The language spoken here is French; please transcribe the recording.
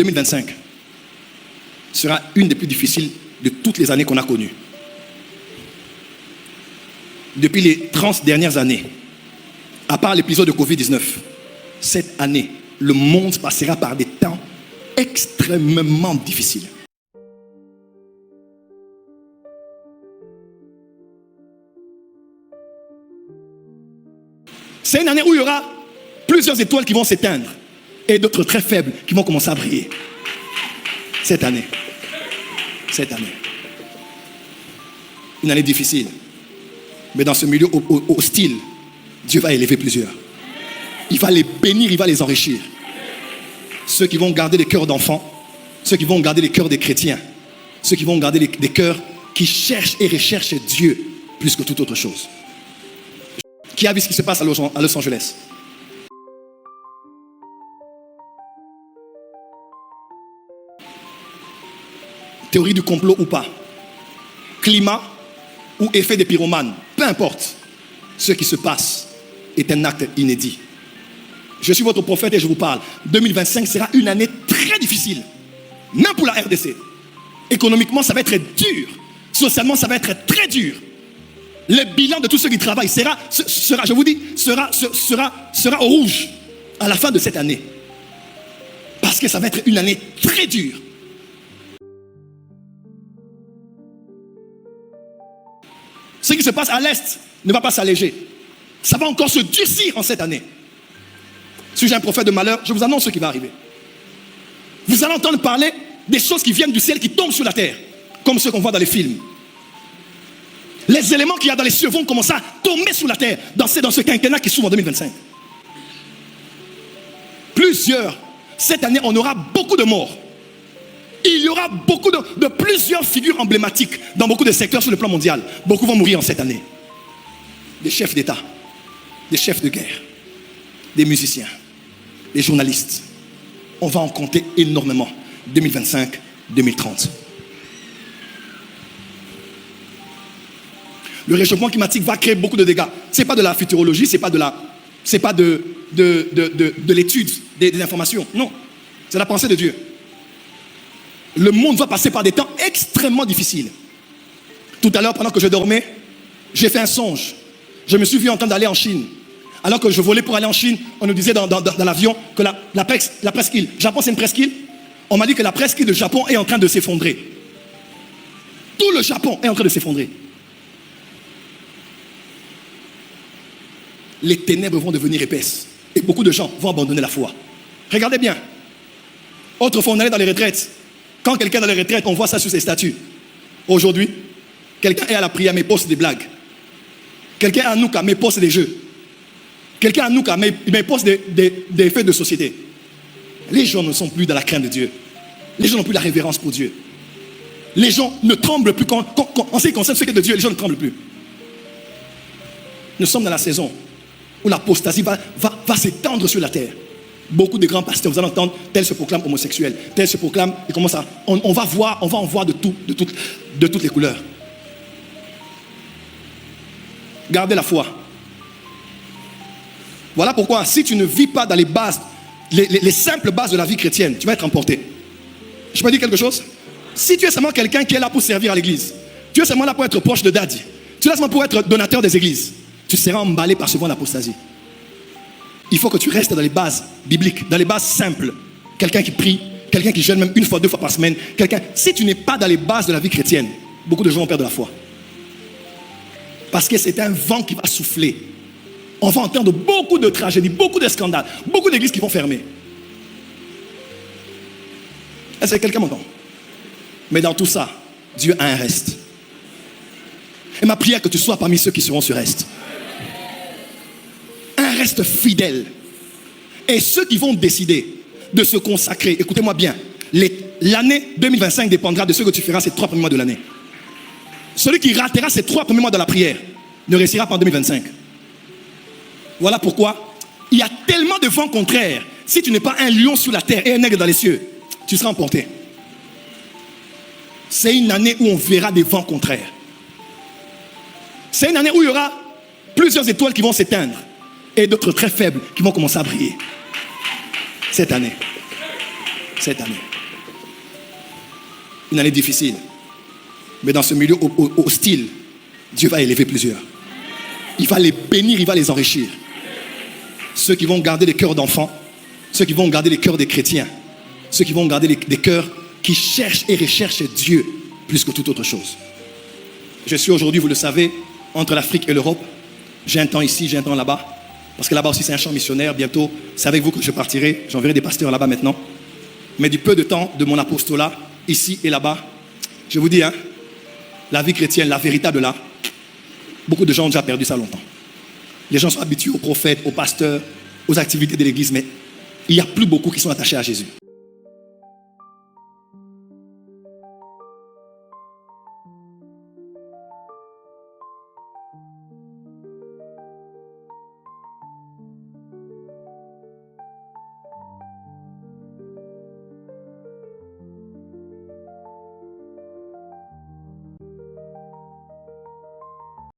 2025 sera une des plus difficiles de toutes les années qu'on a connues. Depuis les 30 dernières années, à part l'épisode de Covid-19, cette année, le monde passera par des temps extrêmement difficiles. C'est une année où il y aura plusieurs étoiles qui vont s'éteindre et d'autres très faibles qui vont commencer à briller. Cette année. Une année difficile. Mais dans ce milieu hostile, Dieu va élever plusieurs. Il va les bénir, il va les enrichir. Ceux qui vont garder les cœurs d'enfants, ceux qui vont garder les cœurs des chrétiens, ceux qui vont garder des cœurs qui cherchent et recherchent Dieu plus que toute autre chose. Qui a vu ce qui se passe à Los Angeles? Théorie du complot ou pas, climat ou effet des pyromanes, peu importe, ce qui se passe est un acte inédit. Je suis votre prophète et je vous parle. 2025 sera une année très difficile, même pour la RDC. Économiquement, ça va être dur. Socialement, ça va être très dur. Le bilan de tous ceux qui travaillent sera je vous dis, sera au rouge à la fin de cette année. Parce que ça va être une année très dure. Ce qui se passe à l'Est ne va pas s'alléger. Ça va encore se durcir en cette année. Si j'ai un prophète de malheur, je vous annonce ce qui va arriver. Vous allez entendre parler des choses qui viennent du ciel, qui tombent sur la terre, comme ceux qu'on voit dans les films. Les éléments qu'il y a dans les cieux vont commencer à tomber sur la terre dans ce quinquennat qui s'ouvre en 2025. Cette année, on aura beaucoup de morts. Il y aura beaucoup de plusieurs figures emblématiques dans beaucoup de secteurs sur le plan mondial. Beaucoup vont mourir en cette année. Des chefs d'État, des chefs de guerre, des musiciens, des journalistes. On va en compter énormément. 2025, 2030. Le réchauffement climatique va créer beaucoup de dégâts. Ce n'est pas de la futurologie, ce n'est pas de l'étude des informations. Non, c'est la pensée de Dieu. Le monde va passer par des temps extrêmement difficiles. Tout à l'heure, pendant que je dormais, j'ai fait un songe. Je me suis vu en train d'aller en Chine. Alors que je volais pour aller en Chine, on nous disait dans l'avion que la presqu'île, Japon c'est une presqu'île. On m'a dit que la presqu'île de Japon est en train de s'effondrer. Tout le Japon est en train de s'effondrer. Les ténèbres vont devenir épaisses. Et beaucoup de gens vont abandonner la foi. Regardez bien. Autrefois, on allait dans les retraites. Quand quelqu'un est dans les retraites, on voit ça sur ses statuts. Aujourd'hui, quelqu'un est à la prière, mais poste des blagues. Quelqu'un est à Nouka, mais poste des jeux. Quelqu'un est à Nouka, mais poste des faits de société. Les gens ne sont plus dans la crainte de Dieu. Les gens n'ont plus la révérence pour Dieu. Les gens ne tremblent plus. Quand on sait qu'on sait ce qu'est de Dieu, les gens ne tremblent plus. Nous sommes dans la saison où l'apostasie va s'étendre sur la terre. Beaucoup de grands pasteurs, vous allez entendre, tel se proclame homosexuel, tel se proclame, et comment ça, on va en voir de toutes les couleurs. Gardez la foi. Voilà pourquoi, si tu ne vis pas dans les bases, les simples bases de la vie chrétienne, tu vas être emporté. Je peux dire quelque chose? Si tu es seulement quelqu'un qui est là pour servir à l'église, tu es seulement là pour être proche de Daddy, tu es là seulement pour être donateur des églises, tu seras emballé par ce vent d'apostasie. Il faut que tu restes dans les bases bibliques, dans les bases simples. Quelqu'un qui prie, quelqu'un qui jeûne même une fois, 2 fois par semaine. Si tu n'es pas dans les bases de la vie chrétienne, beaucoup de gens vont perdre la foi. Parce que c'est un vent qui va souffler. On va entendre beaucoup de tragédies, beaucoup de scandales, beaucoup d'églises qui vont fermer. Est-ce que quelqu'un m'entend? Mais dans tout ça, Dieu a un reste. Et ma prière que tu sois parmi ceux qui seront sur reste. Un reste fidèle. Et ceux qui vont décider de se consacrer, écoutez-moi bien, l'année 2025 dépendra de ce que tu feras ces 3 premiers mois de l'année. Celui qui ratera ces 3 premiers mois de la prière ne réussira pas en 2025. Voilà pourquoi il y a tellement de vents contraires. Si tu n'es pas un lion sur la terre et un aigle dans les cieux, tu seras emporté. C'est une année où on verra des vents contraires. C'est une année où il y aura plusieurs étoiles qui vont s'éteindre et d'autres très faibles qui vont commencer à briller. Cette année. une année difficile. Mais dans ce milieu hostile, Dieu va élever plusieurs. Il va les bénir, il va les enrichir. Ceux qui vont garder les cœurs d'enfants, ceux qui vont garder les cœurs des chrétiens, ceux qui vont garder des cœurs qui cherchent et recherchent Dieu plus que toute autre chose. Je suis aujourd'hui, vous le savez, entre l'Afrique et l'Europe. J'ai un temps ici, j'ai un temps là-bas. Parce que là-bas aussi, c'est un champ missionnaire. Bientôt, c'est avec vous que je partirai. J'enverrai des pasteurs là-bas maintenant. Mais du peu de temps de mon apostolat, ici et là-bas, je vous dis, la vie chrétienne, la véritable là, beaucoup de gens ont déjà perdu ça longtemps. Les gens sont habitués aux prophètes, aux pasteurs, aux activités de l'église, mais il n'y a plus beaucoup qui sont attachés à Jésus.